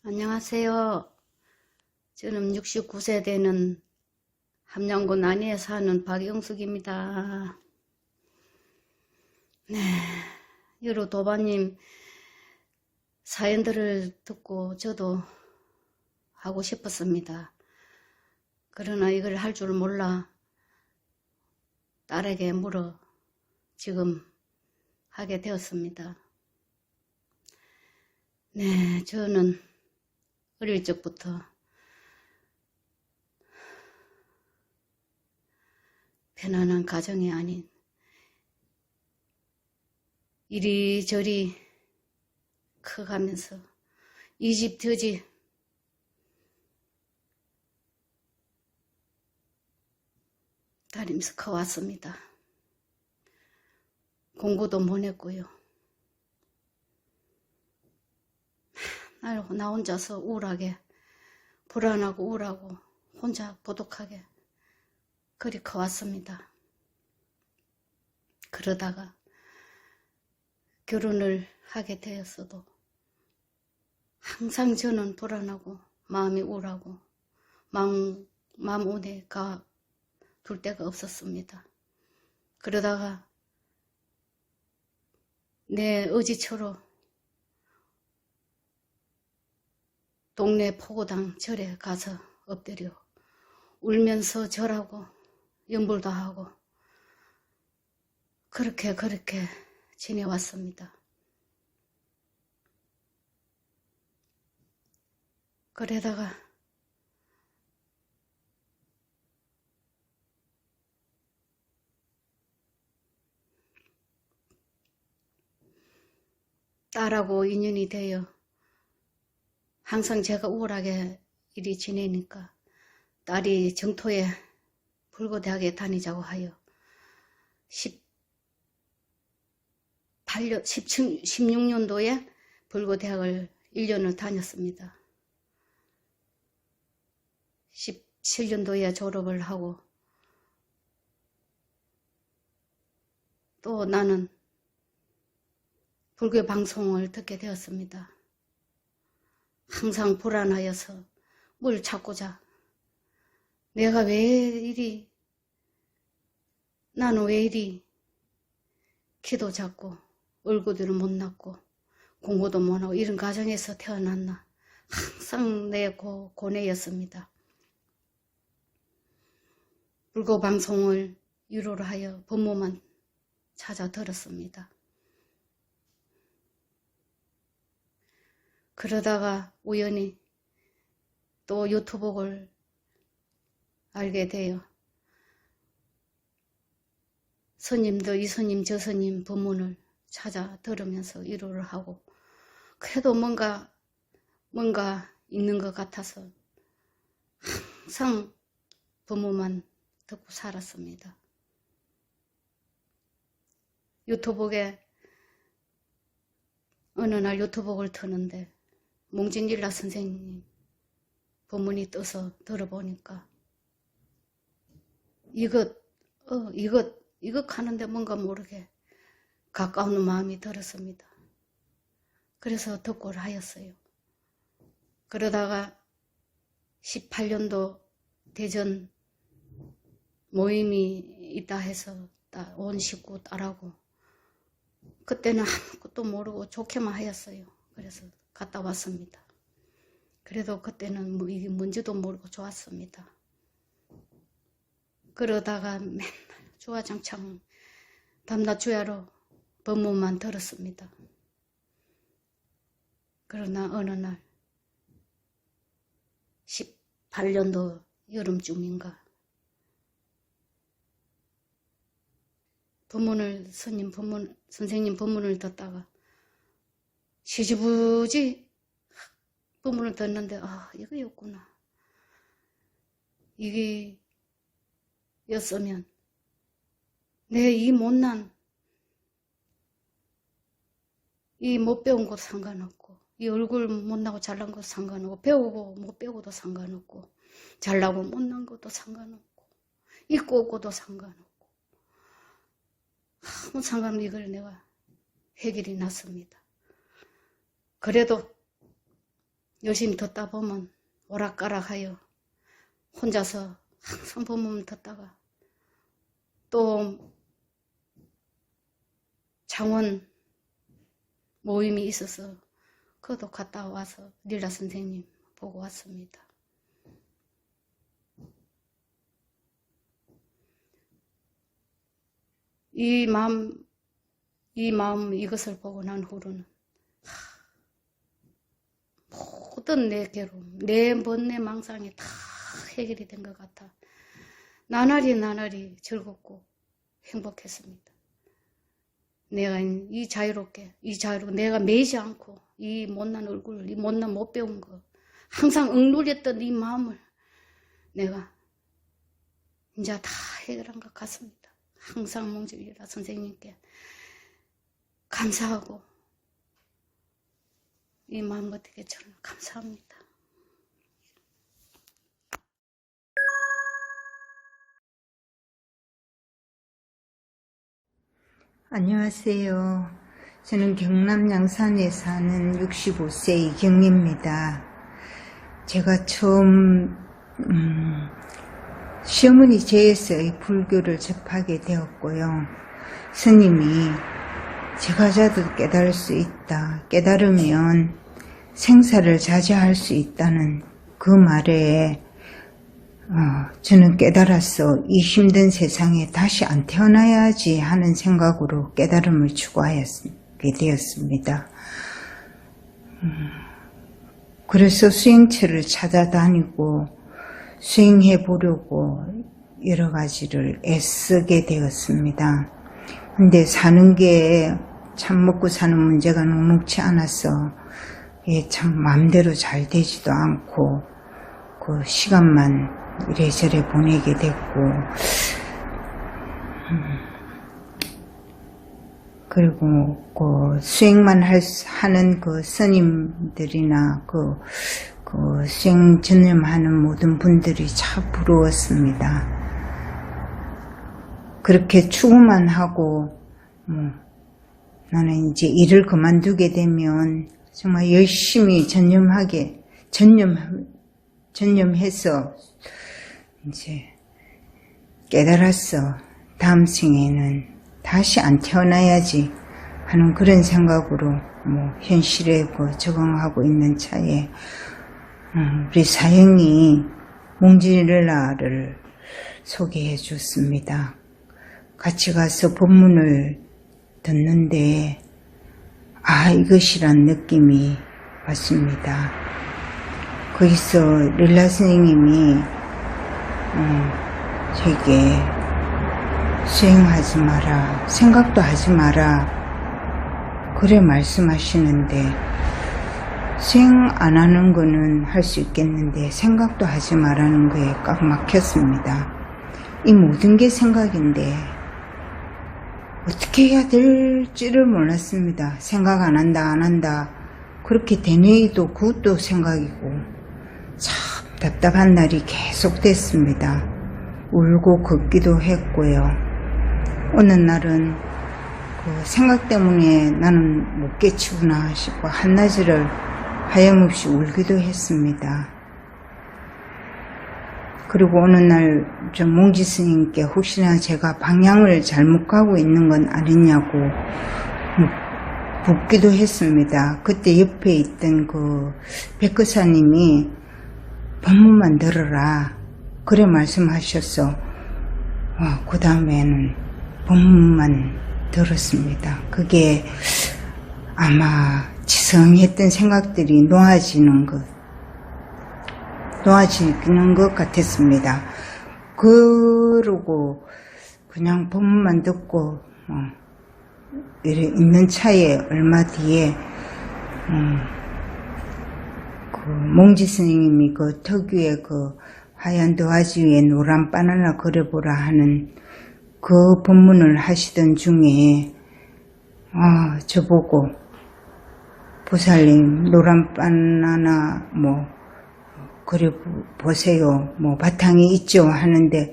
안녕하세요. 저는 69세 되는 함양군 안위에 사는 박영숙입니다. 네, 여러 도반님 사연들을 듣고 저도 하고 싶었습니다. 그러나 이걸 할 줄 몰라 딸에게 물어 지금 하게 되었습니다. 네, 저는 어릴 적부터 편안한 가정이 아닌 이리저리 커가면서 이 집 저 집 다니면서 커왔습니다. 공부도 못했고요. 나 혼자서 우울하게 불안하고 우울하고 혼자 고독하게 그리 커왔습니다. 그러다가 결혼을 하게 되었어도 항상 저는 불안하고 마음이 우울하고 마음 운에 둘 데가 없었습니다. 그러다가 내 의지처로 동네 포고당 절에 가서 엎드려 울면서 절하고 염불도 하고 그렇게 지내왔습니다. 그러다가 딸하고 인연이 되어 항상 제가 우울하게 이리 지내니까 딸이 정토에 불고대학에 다니자고 하여 16년도에 불고대학을 1년을 다녔습니다. 17년도에 졸업을 하고 또 나는 불교 방송을 듣게 되었습니다. 항상 불안하여서 뭘 찾고자 나는 왜 이리 키도 작고 얼굴도 못났고 공부도 못하고 이런 가정에서 태어났나 항상 내 고뇌였습니다. 불교 방송을 유로로 하여 법문만 찾아 들었습니다. 그러다가 우연히 또 유튜브를 알게 돼요. 스님들 이 스님 저 스님 법문을 찾아 들으면서 위로를 하고 그래도 뭔가 있는 것 같아서 항상 법문만 듣고 살았습니다. 유튜브에 어느 날 유튜브를 트는데 몽진일라 선생님 법문이 떠서 들어보니까 이것 하는데 뭔가 모르게 가까운 마음이 들었습니다. 그래서 듣고를 하였어요. 그러다가 18년도 대전 모임이 있다 해서 온 식구 딸하고 그때는 아무것도 모르고 좋게만 하였어요. 그래서 갔다 왔습니다. 그래도 그때는 이게 뭔지도 모르고 좋았습니다. 그러다가 맨날 주야장창 밤낮 주야로 법문만 들었습니다. 그러나 어느 날 18년도 여름쯤인가 선생님 법문을 듣다가 시지부지 법문을 듣는데 이거였구나. 이게 였으면 내 이 못난 이 못 배운 것도 상관없고 이 얼굴 못나고 잘난 것도 상관없고 배우고 못 배우고도 상관없고 잘나고 못난 것도 상관없고 있고 없고도 상관없고 아무 상관없이 이걸 내가 해결이 났습니다. 그래도 열심히 듣다 보면 오락가락하여 혼자서 항상 법문 듣다가 또 장원 모임이 있어서 그것도 갔다 와서 릴라 선생님 보고 왔습니다. 이 마음 이것을 보고 난 후로는 모든 내 괴로움, 내 망상이 다 해결이 된 것 같아 나날이 즐겁고 행복했습니다. 내가 이 자유롭게 내가 매이지 않고 이 못난 얼굴, 이 못난 못 배운 거 항상 억눌렸던 이 마음을 내가 이제 다 해결한 것 같습니다. 항상 몽지리라 선생님께 감사하고 이 마음 어떻게 저는 감사합니다. 안녕하세요. 저는 경남 양산에 사는 65세 이경미입니다. 제가 처음 시어머니 제에서의 불교를 접하게 되었고요. 스님이 제가 자도 깨달을 수 있다. 깨달으면 생사를 자제할 수 있다는 그 말에 저는 깨달아서 이 힘든 세상에 다시 안 태어나야지 하는 생각으로 깨달음을 추구하게 되었습니다. 그래서 수행처를 찾아다니고 수행해 보려고 여러 가지를 애쓰게 되었습니다. 근데 사는 게 참 먹고 사는 문제가 녹록치 않아서 참 마음대로 잘 되지도 않고 그 시간만 이래저래 보내게 됐고 그리고 그 수행만 하는 그 스님들이나 그 수행 전념하는 모든 분들이 참 부러웠습니다. 그렇게 추구만 하고 나는 이제 일을 그만두게 되면 정말 열심히 전념해서 이제 깨달았어. 다음 생에는 다시 안 태어나야지 하는 그런 생각으로 현실에 적응하고 있는 차에 우리 사형이 몽지렐라를 소개해 줬습니다. 같이 가서 법문을 듣는데 이것이란 느낌이 왔습니다. 거기서 릴라 선생님이 저에게 수행하지 마라, 생각도 하지 마라 그래 말씀하시는데 수행 안 하는 거는 할 수 있겠는데 생각도 하지 말라는 거에 꽉 막혔습니다. 이 모든 게 생각인데 어떻게 해야 될지를 몰랐습니다. 생각 안 한다 그렇게 되뇌이도 그것도 생각이고 참 답답한 날이 계속 됐습니다. 울고 걷기도 했고요. 어느 날은 그 생각 때문에 나는 못 깨치구나 싶어 한낮을 하염없이 울기도 했습니다. 그리고 어느 날 저 몽지 스님께 혹시나 제가 방향을 잘못 가고 있는 건 아니냐고 묻기도 했습니다. 그때 옆에 있던 그 백거사님이 법문만 들어라 그래 말씀하셔서 그 다음에는 법문만 들었습니다. 그게 아마 지성했던 생각들이 놓아지는 것 같았습니다. 그러고 그냥 법문만 듣고 이래 있는 차에 얼마 뒤에 그 몽지 스님이 그 특유의 그 하얀 도화지 위에 노란 바나나 그려보라 하는 그 법문을 하시던 중에 저보고 보살님 노란 바나나 그려보세요 바탕이 있죠 하는데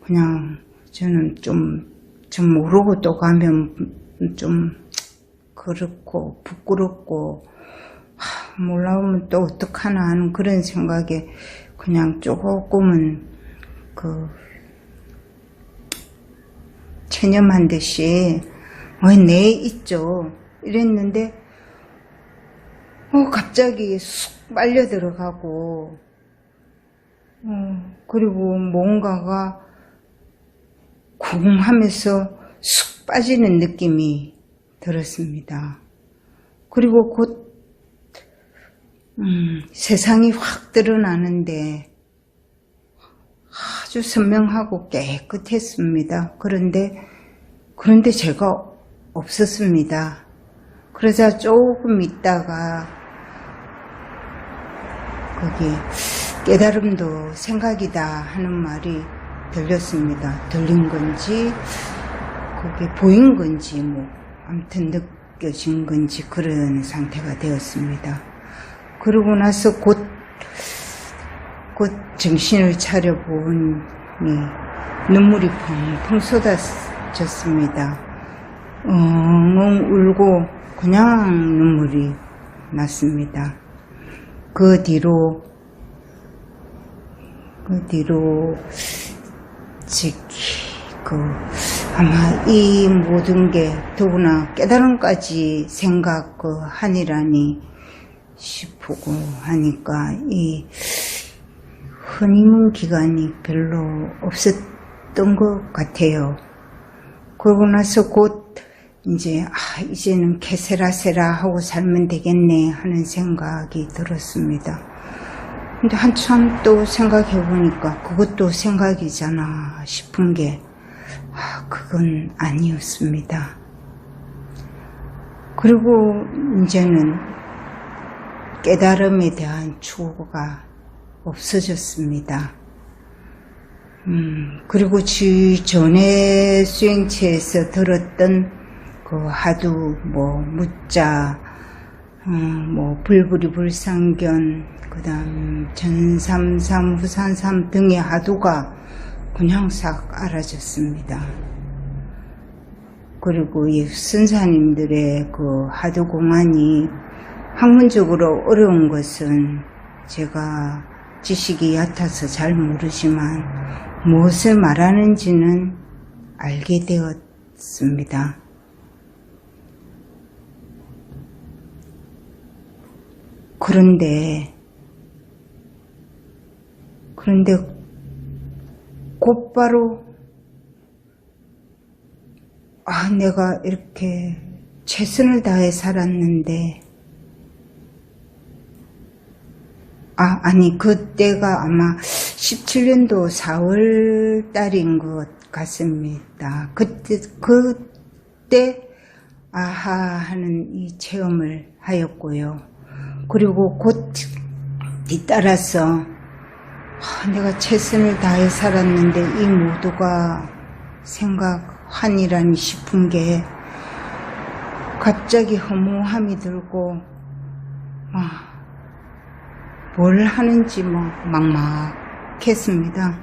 그냥 저는 좀 모르고 또 가면 좀 그렇고 부끄럽고 몰라오면 또 어떡하나 하는 그런 생각에 그냥 조금은 체념한 듯이 네 있죠 이랬는데 갑자기 쑥 빨려 들어가고 그리고 뭔가가 쿵 하면서 쑥 빠지는 느낌이 들었습니다. 그리고 곧 세상이 확 드러나는데 아주 선명하고 깨끗했습니다. 그런데 제가 없었습니다. 그러자 조금 있다가 거기 깨달음도 생각이다 하는 말이 들렸습니다. 들린 건지 그게 보인 건지 아무튼 느껴진 건지 그런 상태가 되었습니다. 그러고 나서 곧 정신을 차려보니 눈물이 펑펑 쏟아졌습니다. 엉엉 울고 그냥 눈물이 났습니다. 그 뒤로 아마 이 모든 게 더구나 깨달음까지 생각하니라니 싶고 하니까 이 허니문 기간이 별로 없었던 것 같아요. 그러고 나서 곧 이제는 캐세라세라 하고 살면 되겠네 하는 생각이 들었습니다. 근데 한참 또 생각해 보니까 그것도 생각이잖아 싶은 게 그건 아니었습니다. 그리고 이제는 깨달음에 대한 추구가 없어졌습니다. 그리고 전에 수행체에서 들었던 그 하두 무자 불부리 불상견 그 다음 전삼삼 후산삼 등의 하두가 그냥 싹 알아졌습니다. 그리고 이 선사님들의 그 하두 공안이 학문적으로 어려운 것은 제가 지식이 얕아서 잘 모르지만 무엇을 말하는지는 알게 되었습니다. 그런데 곧바로 내가 이렇게 최선을 다해 살았는데 그때가 아마 17년도 4월 달인 것 같습니다. 그때 아하 하는 이 체험을 하였고요. 그리고 곧 뒤따라서 내가 최선을 다해 살았는데 이 모두가 생각하니라니 싶은 게 갑자기 허무함이 들고 뭘 하는지 막막했습니다.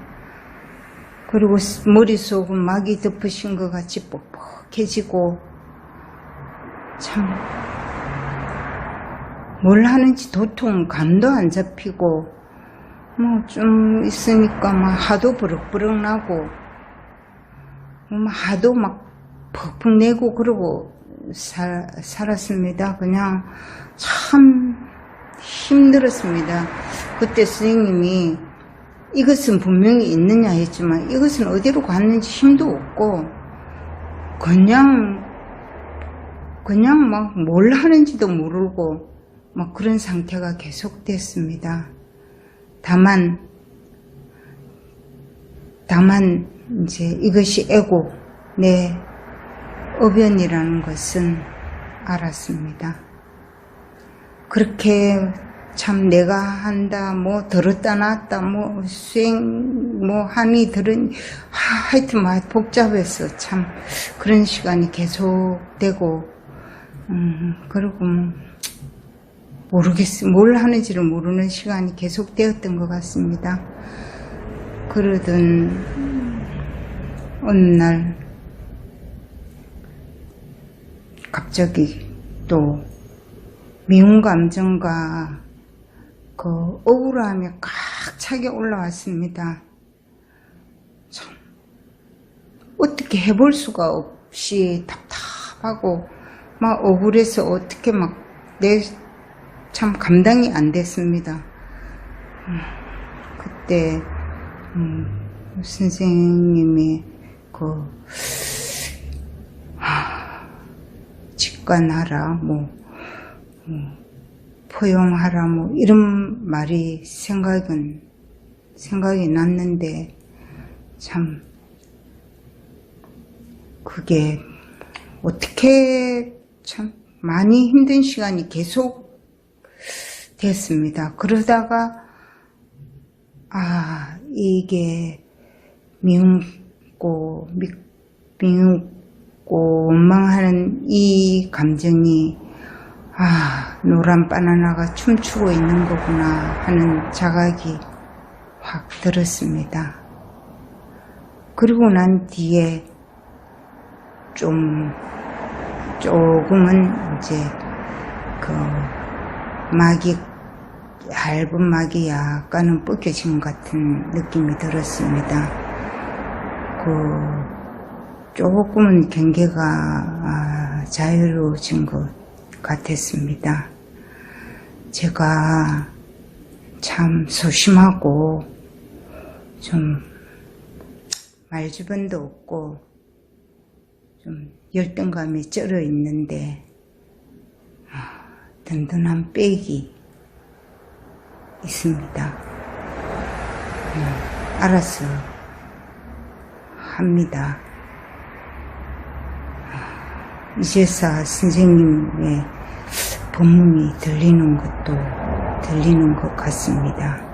그리고 머릿속은 막이 덮으신 것 같이 뻑뻑해지고 참 뭘 하는지 도통 감도 안 잡히고 좀 있으니까 하도 버럭버럭 나고 하도 퍽퍽 내고 그러고 살았습니다. 그냥 참 힘들었습니다. 그때 선생님이 이것은 분명히 있느냐 했지만 이것은 어디로 갔는지 힘도 없고 그냥 뭘 하는지도 모르고 그런 상태가 계속됐습니다. 다만 이제 이것이 에고 내 어변이라는 것은 알았습니다. 그렇게 참 내가 한다 들었다 놨다 수행 한이 들은 하여튼 복잡해서 참 그런 시간이 계속되고 그리고 뭘 하는지를 모르는 시간이 계속되었던 것 같습니다. 그러던 어느 날 갑자기 또 미운 감정과 그 억울함이 꽉 차게 올라왔습니다. 참, 어떻게 해볼 수가 없이 답답하고 막 억울해서 어떻게 막 참 감당이 안 됐습니다. 그때 선생님이 직관하라, 포용하라, 이런 말이 생각이 났는데, 참, 그게 어떻게 참 많이 힘든 시간이 계속 됐습니다. 그러다가, 이게 미움고 원망하는 이 감정이 노란 바나나가 춤추고 있는 거구나 하는 자각이 확 들었습니다. 그리고 난 뒤에 조금은 이제 얇은 막이 약간은 벗겨진 것 같은 느낌이 들었습니다. 조금은 경계가 자유로워진 것 같았습니다. 제가 참 소심하고 좀 말주변도 없고 좀 열등감이 쩔어 있는데 든든한 백이 있습니다. 알아서 합니다. 이제서 선생님의 법문이 들리는 것 같습니다.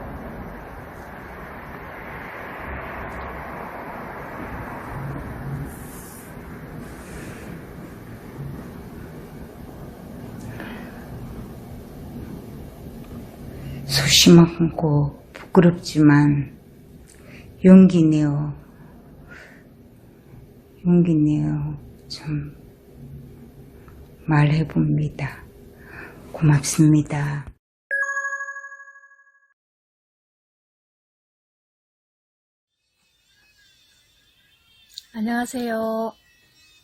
소심하고 부끄럽지만 용기 내어 참 말해봅니다. 고맙습니다. 안녕하세요.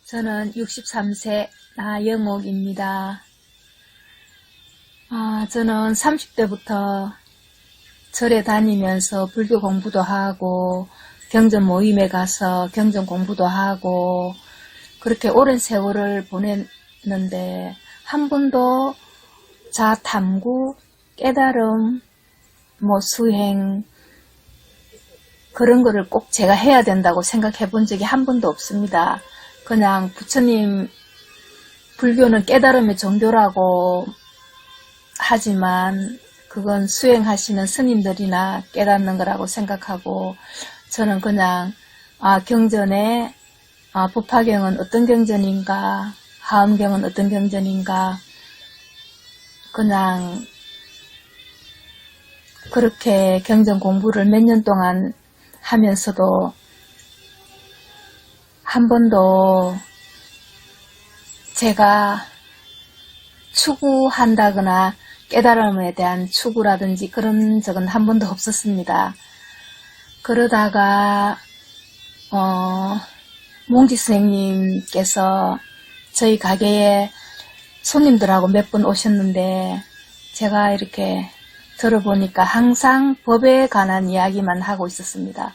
저는 63세 나영옥입니다. 저는 30대부터 절에 다니면서 불교 공부도 하고 경전 모임에 가서 경전 공부도 하고 그렇게 오랜 세월을 보냈는데 한 번도 자탐구, 깨달음, 수행 그런 거를 꼭 제가 해야 된다고 생각해 본 적이 한 번도 없습니다. 그냥 부처님 불교는 깨달음의 종교라고 하지만 그건 수행하시는 스님들이나 깨닫는 거라고 생각하고 저는 그냥 경전에 법화경은 어떤 경전인가 하엄경은 어떤 경전인가 그냥 그렇게 경전 공부를 몇 년 동안 하면서도 한 번도 제가 추구한다거나 깨달음에 대한 추구라든지 그런 적은 한 번도 없었습니다. 그러다가 몽지 선생님께서 저희 가게에 손님들하고 몇 번 오셨는데 제가 이렇게 들어보니까 항상 법에 관한 이야기만 하고 있었습니다.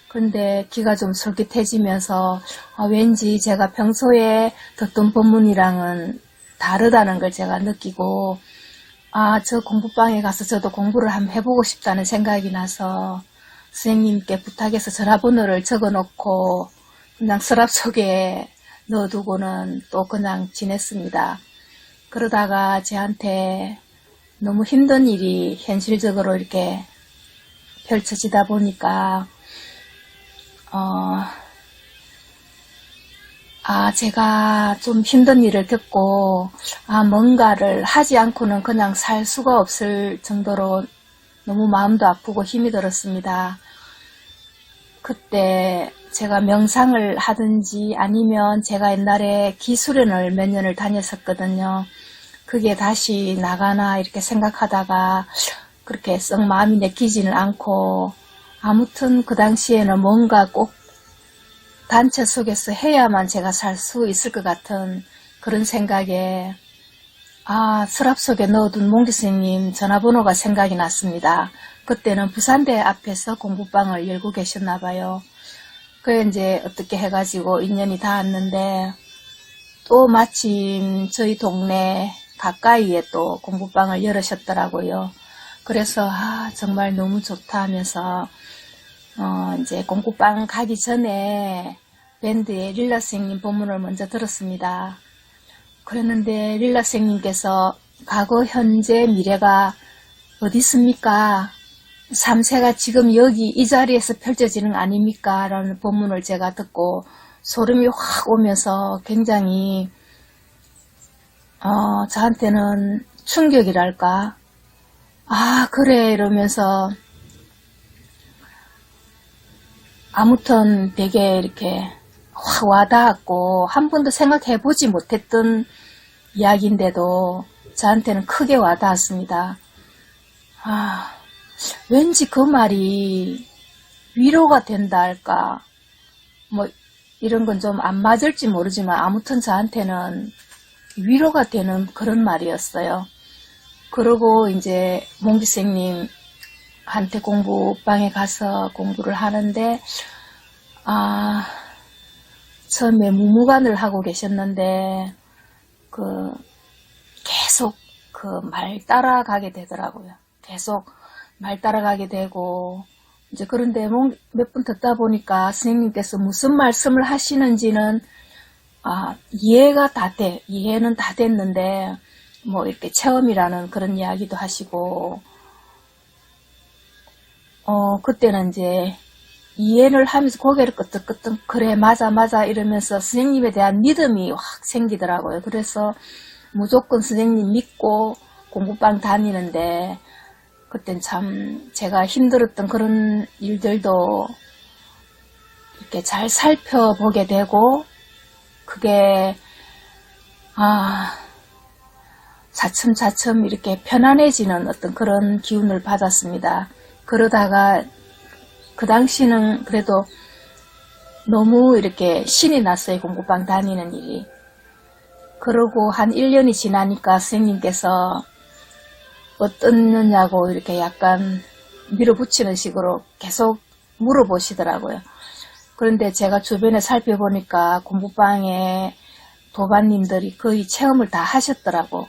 근데 귀가 좀 솔깃해지면서 왠지 제가 평소에 듣던 법문이랑은 다르다는 걸 제가 느끼고 저 공부방에 가서 저도 공부를 한번 해보고 싶다는 생각이 나서 선생님께 부탁해서 전화번호를 적어놓고 그냥 서랍 속에 넣어두고는 또 그냥 지냈습니다. 그러다가 저한테 너무 힘든 일이 현실적으로 이렇게 펼쳐지다 보니까 제가 좀 힘든 일을 겪고 뭔가를 하지 않고는 그냥 살 수가 없을 정도로 너무 마음도 아프고 힘이 들었습니다. 그때 제가 명상을 하든지 아니면 제가 옛날에 기수련을 몇 년을 다녔었거든요. 그게 다시 나가나 이렇게 생각하다가 그렇게 썩 마음이 내키지는 않고, 아무튼 그 당시에는 뭔가 꼭 단체 속에서 해야만 제가 살 수 있을 것 같은 그런 생각에, 서랍 속에 넣어둔 몽기 선생님 전화번호가 생각이 났습니다. 그때는 부산대 앞에서 공부방을 열고 계셨나 봐요. 그래 이제 어떻게 해가지고 인연이 닿았는데, 또 마침 저희 동네 가까이에 또 공부방을 열으셨더라고요. 그래서 정말 너무 좋다 하면서 이제 공부방 가기 전에 밴드의 릴라 선생님 본문을 먼저 들었습니다. 그랬는데 릴라 선생님께서 과거, 현재, 미래가 어디 있습니까? 삼세가 지금 여기 이 자리에서 펼쳐지는 거 아닙니까? 라는 본문을 제가 듣고 소름이 확 오면서 굉장히 저한테는 충격이랄까? 그래 이러면서 아무튼 되게 이렇게 확 와닿았고, 한 번도 생각해보지 못했던 이야기인데도 저한테는 크게 와닿았습니다. 왠지 그 말이 위로가 된다 할까, 뭐 이런 건 좀 안 맞을지 모르지만 아무튼 저한테는 위로가 되는 그런 말이었어요. 그러고 이제 몽기 선생님한테 공부방에 가서 공부를 하는데, 처음에 무무관을 하고 계셨는데 계속 말 따라가게 되더라고요. 계속 말 따라가게 되고, 이제 그런데 몇 번 듣다 보니까 선생님께서 무슨 말씀을 하시는지는 이해는 다 됐는데, 뭐 이렇게 체험이라는 그런 이야기도 하시고, 그때는 이제 이해를 하면서 고개를 끄덕끄덕 그래 맞아 이러면서 선생님에 대한 믿음이 확 생기더라고요. 그래서 무조건 선생님 믿고 공부방 다니는데, 그땐 참 제가 힘들었던 그런 일들도 이렇게 잘 살펴보게 되고, 그게 차츰차츰 이렇게 편안해지는 어떤 그런 기운을 받았습니다. 그러다가 그 당시는 그래도 너무 이렇게 신이 났어요. 공부방 다니는 일이. 그러고 한 1년이 지나니까 선생님께서 어떻느냐고 이렇게 약간 밀어붙이는 식으로 계속 물어보시더라고요. 그런데 제가 주변에 살펴보니까 공부방에 도반님들이 거의 체험을 다 하셨더라고.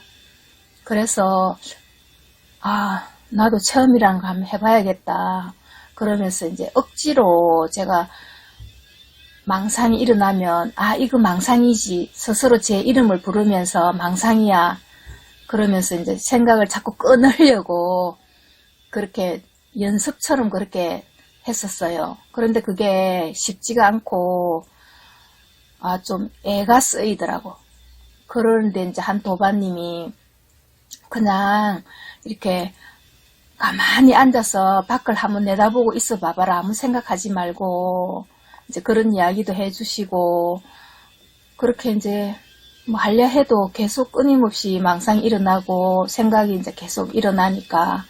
그래서 나도 체험이란 거 한번 해봐야겠다. 그러면서 이제 억지로 제가 망상이 일어나면 이거 망상이지, 스스로 제 이름을 부르면서 망상이야 그러면서 이제 생각을 자꾸 끊으려고 그렇게 연습처럼 그렇게 했었어요. 그런데 그게 쉽지가 않고 좀 애가 쓰이더라고. 그런데 이제 한 도반님이 그냥 이렇게 가만히 앉아서 밖을 한번 내다보고 있어 봐봐라. 아무 생각하지 말고 이제 그런 이야기도 해주시고, 그렇게 이제 뭐 하려 해도 계속 끊임없이 망상이 일어나고 생각이 이제 계속 일어나니까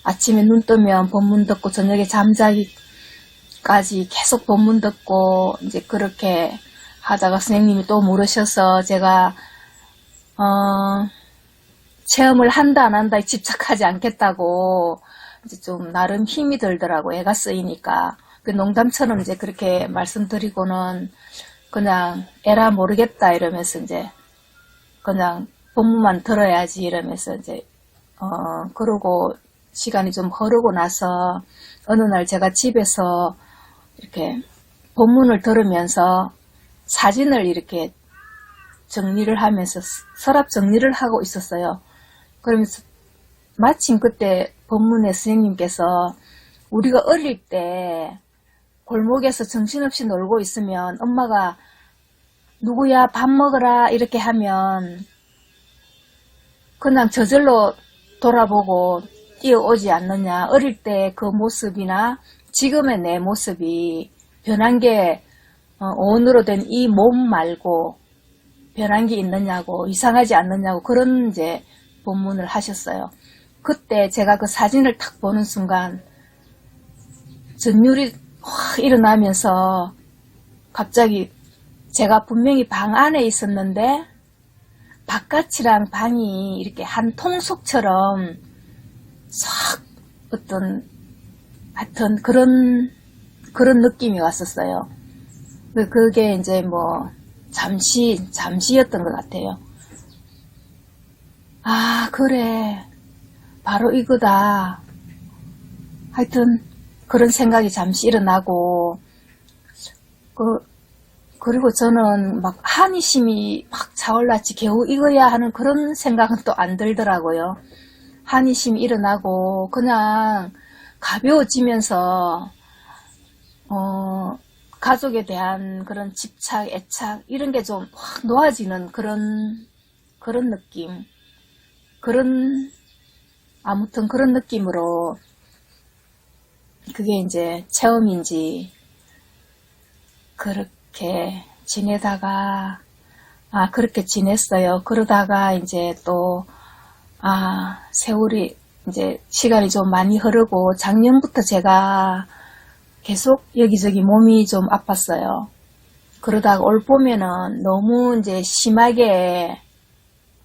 아침에 눈 뜨면 본문 듣고 저녁에 잠자기까지 계속 본문 듣고 이제 그렇게 하다가 선생님이 또 물으셔서 제가 체험을 한다 안 한다에 집착하지 않겠다고 이제 좀 나름 힘이 들더라고. 애가 쓰이니까. 그 농담처럼 이제 그렇게 말씀드리고는 그냥 에라 모르겠다 이러면서 이제 그냥 본문만 들어야지 이러면서 이제 그러고 시간이 좀 흐르고 나서 어느 날 제가 집에서 이렇게 본문을 들으면서 사진을 이렇게 정리를 하면서 서랍 정리를 하고 있었어요. 그러면서 마침 그때 본문의 선생님께서 우리가 어릴 때 골목에서 정신없이 놀고 있으면 엄마가 누구야 밥 먹어라 이렇게 하면 그냥 저절로 돌아보고 뛰어오지 않느냐. 어릴 때 그 모습이나 지금의 내 모습이 변한 게 오늘로 된 이 몸 말고 변한 게 있느냐고, 이상하지 않느냐고, 그런 이제 본문을 하셨어요. 그때 제가 그 사진을 탁 보는 순간, 전율이 확 일어나면서, 갑자기 제가 분명히 방 안에 있었는데, 바깥이랑 방이 이렇게 한 통속처럼, 싹, 어떤, 하여튼 그런 느낌이 왔었어요. 그게 이제 뭐, 잠시였던 것 같아요. 아, 그래. 바로 이거다. 하여튼, 그런 생각이 잠시 일어나고, 그리고 저는 막 한의심이 막 차올랐지, 겨우 이거야 하는 그런 생각은 또 안 들더라고요. 한의심이 일어나고, 그냥 가벼워지면서, 가족에 대한 그런 집착, 애착, 이런 게 좀 확 놓아지는 그런 느낌. 아무튼 그런 느낌으로, 그게 이제 체험인지, 그렇게 지내다가, 그렇게 지냈어요. 그러다가 이제 또, 세월이, 이제 시간이 좀 많이 흐르고, 작년부터 제가 계속 여기저기 몸이 좀 아팠어요. 그러다가 올 봄에는 너무 이제 심하게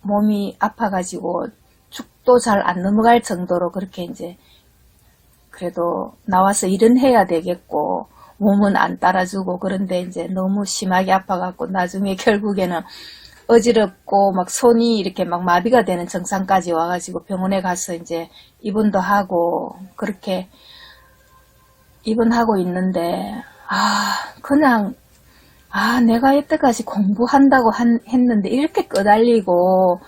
몸이 아파가지고 죽도 잘 안 넘어갈 정도로 그렇게 이제 그래도 나와서 일은 해야 되겠고 몸은 안 따라주고 그런데 이제 너무 심하게 아파갖고 나중에 결국에는 어지럽고 막 손이 이렇게 막 마비가 되는 증상까지 와가지고 병원에 가서 이제 입원도 하고 그렇게 입원하고 있는데, 그냥, 내가 여태까지 공부한다고 했는데, 이렇게 끄달리고,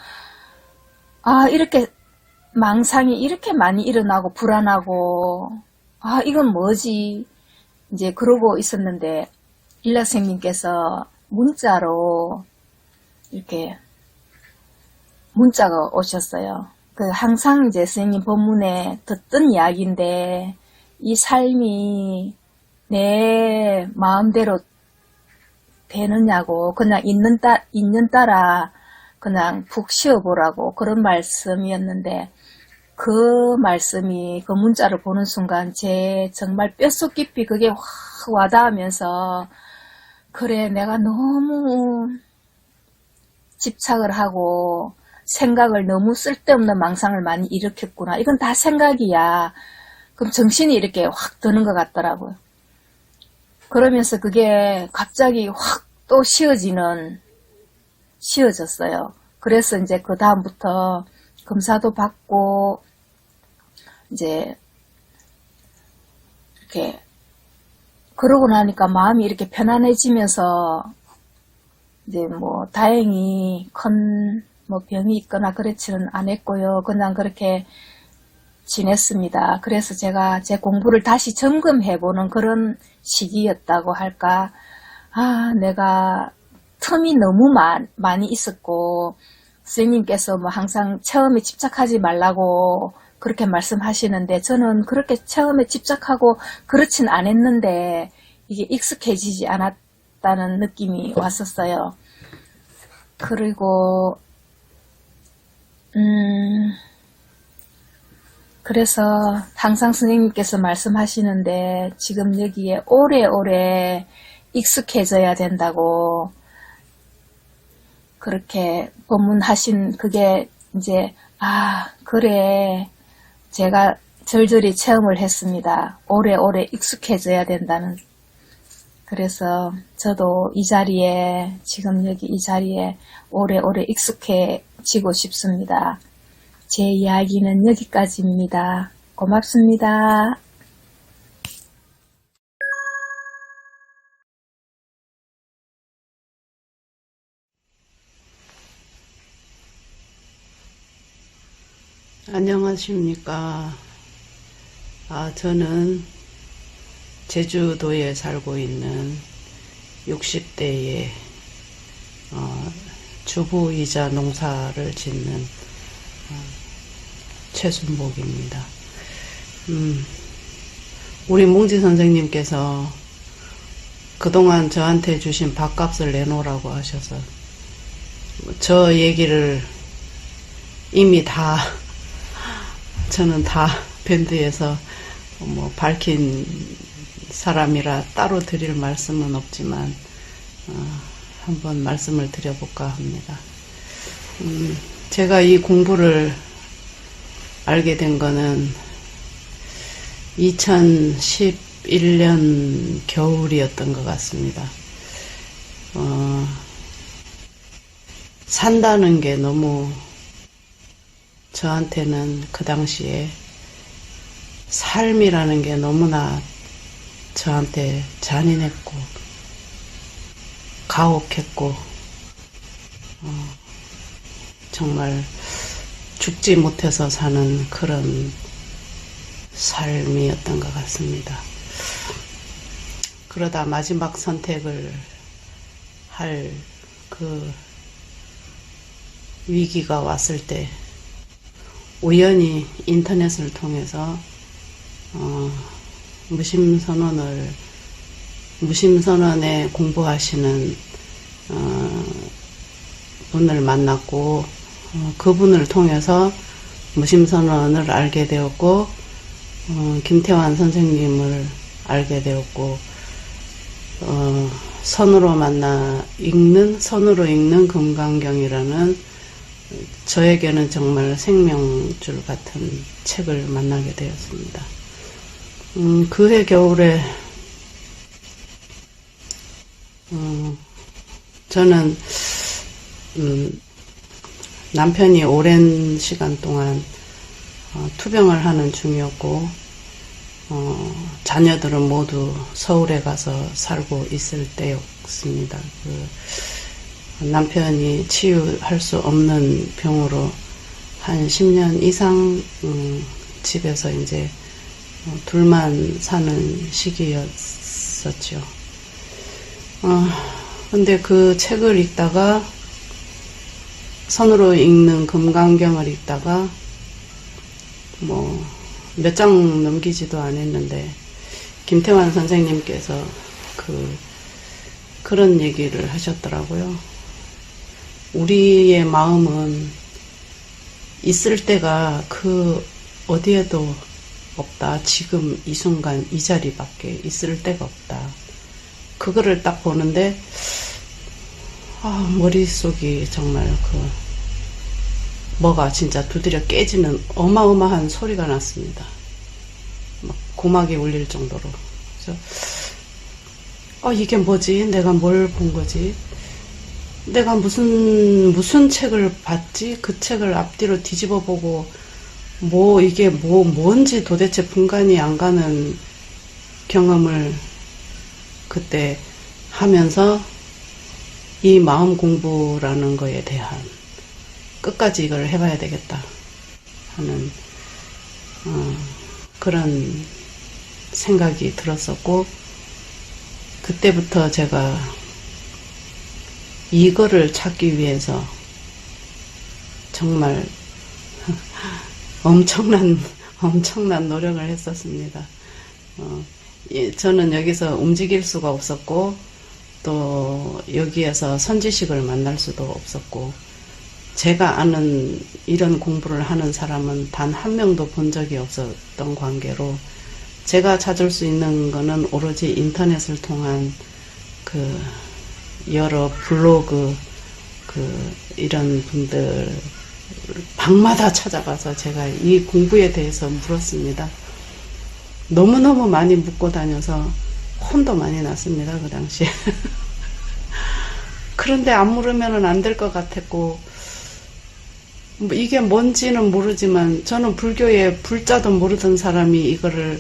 이렇게 망상이 이렇게 많이 일어나고, 불안하고, 이건 뭐지? 이제 그러고 있었는데, 일락생님께서 문자로, 이렇게, 문자가 오셨어요. 항상 이제 선생님 본문에 듣던 이야기인데, 이 삶이 내 마음대로 되느냐고 그냥 있는 따라 그냥 푹 쉬어보라고 그런 말씀이었는데 그 말씀이 그 문자를 보는 순간 제 정말 뼛속 깊이 그게 확 와닿으면서 그래 내가 너무 집착을 하고 생각을 너무 쓸데없는 망상을 많이 일으켰구나. 이건 다 생각이야. 그럼 정신이 이렇게 확 드는 것 같더라고요. 그러면서 그게 갑자기 확 또 쉬어졌어요. 그래서 이제 그 다음부터 검사도 받고, 이제, 이렇게, 그러고 나니까 마음이 이렇게 편안해지면서, 이제 뭐, 다행히 큰, 뭐 병이 있거나 그렇지는 않았고요. 그냥 그렇게, 지냈습니다. 그래서 제가 제 공부를 다시 점검해보는 그런 시기였다고 할까. 내가 틈이 너무 많이 있었고 선생님께서 뭐 항상 체험에 집착하지 말라고 그렇게 말씀하시는데 저는 그렇게 체험에 집착하고 그렇진 않았는데 이게 익숙해지지 않았다는 느낌이 왔었어요. 그리고 그래서 항상 선생님께서 말씀하시는데 지금 여기에 오래오래 익숙해져야 된다고 그렇게 법문하신 그게 이제 그래 제가 절절히 체험을 했습니다. 오래오래 익숙해져야 된다는 그래서 저도 이 자리에 지금 여기 이 자리에 오래오래 익숙해지고 싶습니다. 제 이야기는 여기까지입니다. 고맙습니다. 안녕하십니까. 저는 제주도에 살고 있는 60대의 주부이자 농사를 짓는 최순복입니다. 우리 몽지 선생님께서 그동안 저한테 주신 밥값을 내놓으라고 하셔서 저 얘기를 이미 다 저는 다 밴드에서 뭐 밝힌 사람이라 따로 드릴 말씀은 없지만 한번 말씀을 드려볼까 합니다. 제가 이 공부를 알게 된 거는 2011년 겨울이었던 것 같습니다. 산다는 게 너무 저한테는 그 당시에 삶이라는 게 너무나 저한테 잔인했고 가혹했고 정말 죽지 못해서 사는 그런 삶이었던 것 같습니다. 그러다 마지막 선택을 할 그 위기가 왔을 때 우연히 인터넷을 통해서 무심선언에 공부하시는 분을 만났고 그분을 통해서 무심선언을 알게 되었고 김태환 선생님을 알게 되었고 선으로 읽는 금강경이라는 저에게는 정말 생명줄 같은 책을 만나게 되었습니다. 그해 겨울에 저는 남편이 오랜 시간 동안 투병을 하는 중이었고 자녀들은 모두 서울에 가서 살고 있을 때였습니다. 남편이 치유할 수 없는 병으로 한 10년 이상 집에서 이제 둘만 사는 시기였었죠. 근데 그 책을 읽다가 선으로 읽는 금강경을 읽다가 뭐 몇 장 넘기지도 않았는데 김태환 선생님께서 그런 얘기를 하셨더라고요. 우리의 마음은 있을 때가 그 어디에도 없다. 지금 이 순간 이 자리밖에 있을 데가 없다. 그거를 딱 보는데 머릿속이 정말 뭐가 진짜 두드려 깨지는 어마어마한 소리가 났습니다. 막 고막이 울릴 정도로. 그래서 이게 뭐지? 내가 뭘 본 거지? 내가 무슨 책을 봤지? 그 책을 앞뒤로 뒤집어 보고 이게 뭔지 도대체 분간이 안 가는 경험을 그때 하면서 이 마음 공부라는 거에 대한 끝까지 이걸 해봐야 되겠다 하는 그런 생각이 들었었고, 그때부터 제가 이거를 찾기 위해서 정말 엄청난 노력을 했었습니다. 저는 여기서 움직일 수가 없었고 또 여기에서 선지식을 만날 수도 없었고 제가 아는 이런 공부를 하는 사람은 단 한 명도 본 적이 없었던 관계로 제가 찾을 수 있는 거는 오로지 인터넷을 통한 여러 블로그 이런 분들 방마다 찾아가서 제가 이 공부에 대해서 물었습니다. 너무너무 많이 묻고 다녀서 혼도 많이 났습니다, 그 당시에. 그런데 안 물으면 안 될 것 같았고, 이게 뭔지는 모르지만 저는 불교의 불자도 모르던 사람이 이거를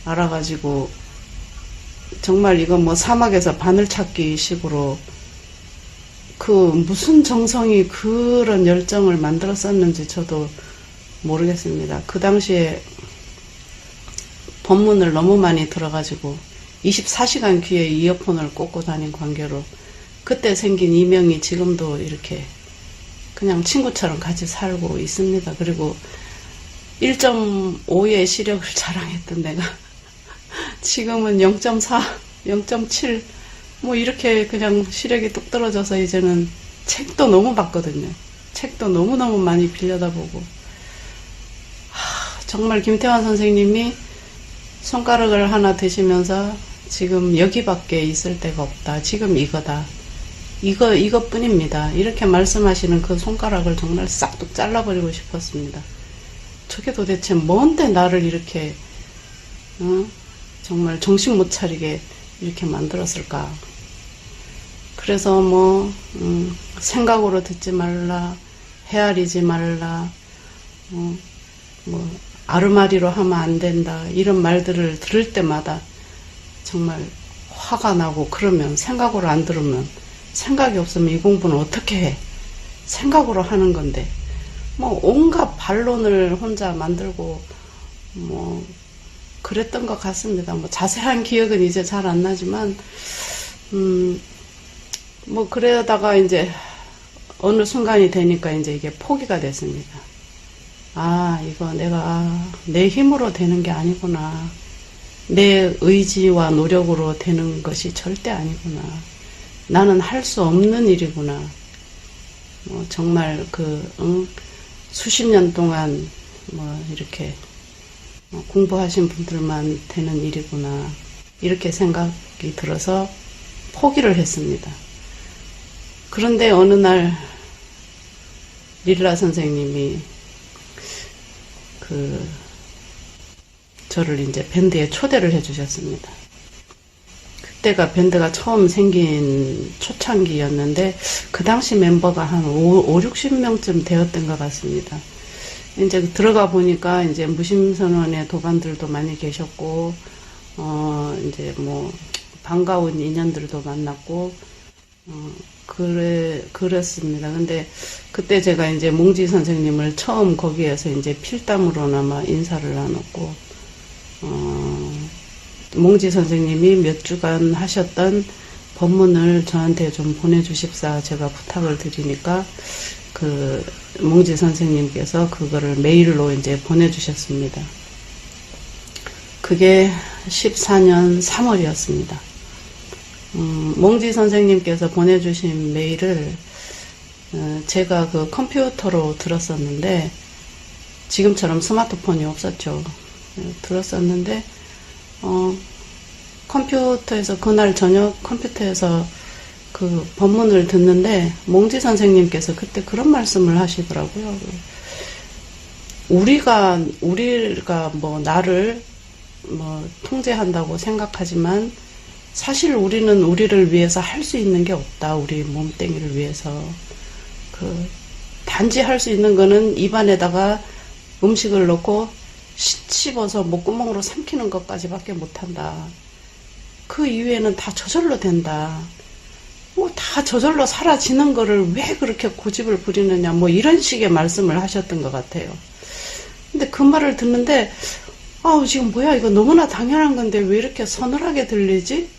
알아가지고 정말 이거 사막에서 바늘찾기 식으로 무슨 정성이 그런 열정을 만들었었는지 저도 모르겠습니다. 그 당시에 법문을 너무 많이 들어가지고 24시간 귀에 이어폰을 꽂고 다닌 관계로 그때 생긴 이명이 지금도 이렇게 그냥 친구처럼 같이 살고 있습니다. 그리고 1.5의 시력을 자랑했던 내가 지금은 0.4, 0.7 이렇게 그냥 시력이 뚝 떨어져서 이제는 책도 너무 봤거든요. 책도 너무너무 많이 빌려다 보고. 정말 김태환 선생님이 손가락을 하나 드시면서 지금 여기밖에 있을 데가 없다. 지금 이거다. 이것뿐입니다. 이렇게 말씀하시는 그 손가락을 정말 싹둑 잘라버리고 싶었습니다. 저게 도대체 뭔데 나를 이렇게 정말 정신 못 차리게 이렇게 만들었을까. 그래서 뭐 생각으로 듣지 말라, 헤아리지 말라, 뭐 아르마리로 하면 안 된다, 이런 말들을 들을 때마다 정말 화가 나고, 그러면 생각으로 안 들으면, 생각이 없으면 이 공부는 어떻게 해? 생각으로 하는 건데 뭐 온갖 반론을 혼자 만들고 뭐 그랬던 것 같습니다. 뭐 자세한 기억은 이제 잘 안 나지만 뭐 그러다가 이제 어느 순간이 되니까 이제 이게 포기가 됐습니다. 아, 이거 내가 내 힘으로 되는 게 아니구나. 내 의지와 노력으로 되는 것이 절대 아니구나. 나는 할 수 없는 일이구나. 정말 수십 년 동안 이렇게 공부하신 분들만 되는 일이구나. 이렇게 생각이 들어서 포기를 했습니다. 그런데 어느 날 릴라 선생님이 저를 이제 밴드에 초대를 해주셨습니다. 그때가 밴드가 처음 생긴 초창기였는데 그 당시 멤버가 한 60명쯤 되었던 것 같습니다. 이제 들어가 보니까 이제 무심선언의 도반들도 많이 계셨고 이제 뭐 반가운 인연들도 만났고 그랬습니다. 근데 그때 제가 이제 몽지 선생님을 처음 거기에서 이제 필담으로나마 인사를 나눴고 몽지 선생님이 몇 주간 하셨던 법문을 저한테 좀 보내주십사 제가 부탁을 드리니까 몽지 선생님께서 그거를 메일로 이제 보내주셨습니다. 그게 14년 3월이었습니다. 몽지 선생님께서 보내주신 메일을 제가 그 컴퓨터로 들었었는데 지금처럼 스마트폰이 없었죠. 들었었는데 컴퓨터에서 그날 저녁 컴퓨터에서 그 법문을 듣는데 몽지 선생님께서 그때 그런 말씀을 하시더라고요. 우리가 뭐 나를 뭐 통제한다고 생각하지만 사실 우리는 우리를 위해서 할 수 있는 게 없다. 우리 몸뚱이를 위해서. 단지 할 수 있는 거는 입안에다가 음식을 넣고 씹어서 목구멍으로 삼키는 것까지밖에 못한다. 그 이외에는 다 저절로 된다. 뭐 다 저절로 사라지는 거를 왜 그렇게 고집을 부리느냐, 뭐 이런 식의 말씀을 하셨던 것 같아요. 근데 그 말을 듣는데 지금 뭐야, 이거 너무나 당연한 건데 왜 이렇게 서늘하게 들리지?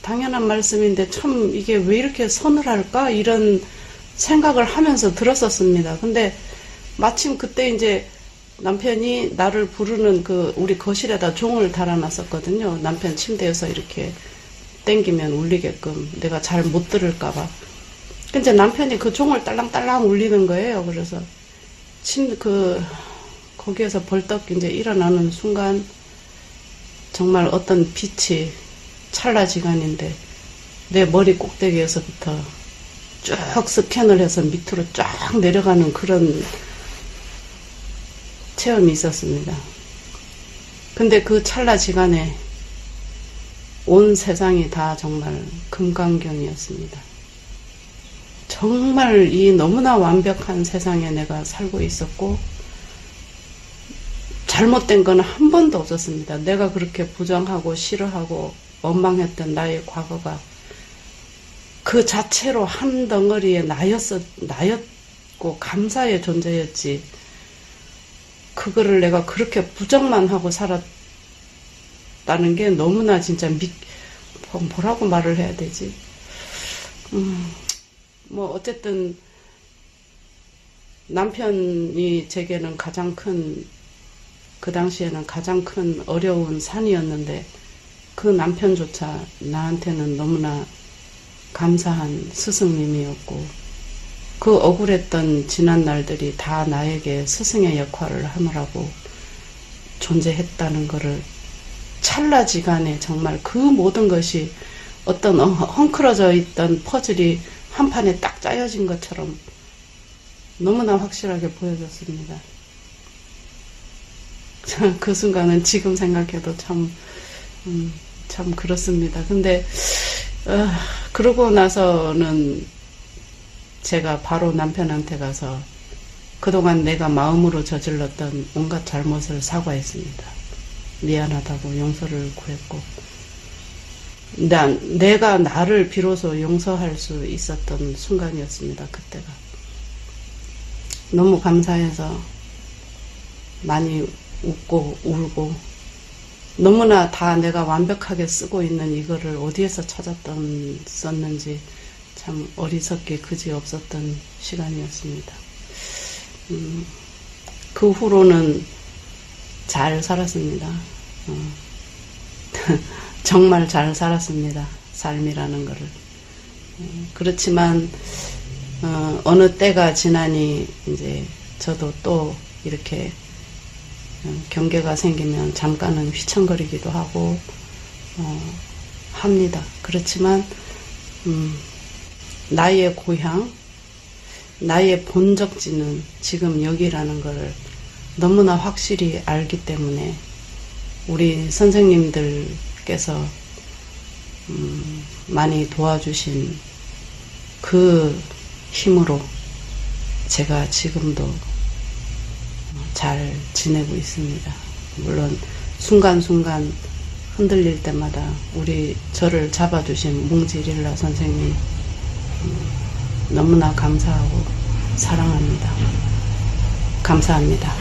당연한 말씀인데 참 이게 왜 이렇게 서늘할까? 이런 생각을 하면서 들었었습니다. 근데 마침 그때 이제 남편이 나를 부르는 우리 거실에다 종을 달아놨었거든요. 남편 침대에서 이렇게 땡기면 울리게끔, 내가 잘 못 들을까봐. 근데 남편이 그 종을 딸랑딸랑 울리는 거예요. 그래서 거기에서 벌떡 이제 일어나는 순간 정말 어떤 빛이 찰나지간인데 내 머리 꼭대기에서부터 쭉 스캔을 해서 밑으로 쫙 내려가는 그런 체험이 있었습니다. 근데 그 찰나지간에 온 세상이 다 정말 금강경이었습니다. 정말 이 너무나 완벽한 세상에 내가 살고 있었고 잘못된 건 한 번도 없었습니다. 내가 그렇게 부정하고 싫어하고 원망했던 나의 과거가 그 자체로 한 덩어리의 나였고 감사의 존재였지, 그거를 내가 그렇게 부정만 하고 살았다는 게 너무나 진짜 뭐라고 말을 해야 되지? 뭐 어쨌든 남편이 제게는 그 당시에는 가장 큰 어려운 산이었는데 그 남편조차 나한테는 너무나 감사한 스승님이었고 그 억울했던 지난 날들이 다 나에게 스승의 역할을 하느라고 존재했다는 것을 찰나지간에 정말 그 모든 것이 어떤 헝클어져 있던 퍼즐이 한 판에 딱 짜여진 것처럼 너무나 확실하게 보여졌습니다. 그 순간은 지금 생각해도 참 그렇습니다. 근데 그러고 나서는 제가 바로 남편한테 가서 그동안 내가 마음으로 저질렀던 온갖 잘못을 사과했습니다. 미안하다고 용서를 구했고, 내가 나를 비로소 용서할 수 있었던 순간이었습니다. 그때가 너무 감사해서 많이 웃고 울고, 너무나 다 내가 완벽하게 쓰고 있는 이거를 어디에서 썼는지 참 어리석게 그지없었던 시간이었습니다. 그 후로는 잘 살았습니다. 정말 잘 살았습니다. 삶이라는 거를. 그렇지만 어느 때가 지나니 이제 저도 또 이렇게 경계가 생기면 잠깐은 휘청거리기도 하고 합니다. 그렇지만 나의 고향, 나의 본적지는 지금 여기라는 것을 너무나 확실히 알기 때문에 우리 선생님들께서 많이 도와주신 그 힘으로 제가 지금도 잘 지내고 있습니다. 물론 순간순간 흔들릴 때마다 저를 잡아주신 뭉지릴라 선생님 너무나 감사하고 사랑합니다. 감사합니다.